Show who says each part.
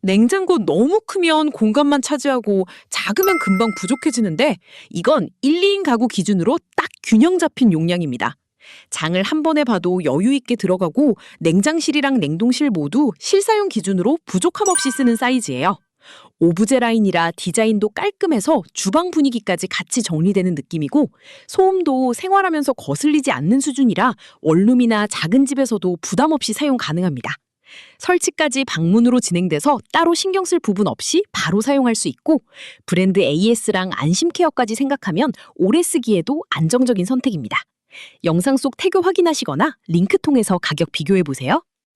Speaker 1: 냉장고 너무 크면 공간만 차지하고 작으면 금방 부족해지는데 이건 1, 2인 가구 기준으로 딱 균형 잡힌 용량입니다. 장을 한 번에 봐도 여유 있게 들어가고 냉장실이랑 냉동실 모두 실사용 기준으로 부족함 없이 쓰는 사이즈예요. 오브제 라인이라 디자인도 깔끔해서 주방 분위기까지 같이 정리되는 느낌이고 소음도 생활하면서 거슬리지 않는 수준이라 원룸이나 작은 집에서도 부담 없이 사용 가능합니다. 설치까지 방문으로 진행돼서 따로 신경 쓸 부분 없이 바로 사용할 수 있고 브랜드 AS랑 안심 케어까지 생각하면 오래 쓰기에도 안정적인 선택입니다. 영상 속 태교 확인하시거나 링크 통해서 가격 비교해 보세요.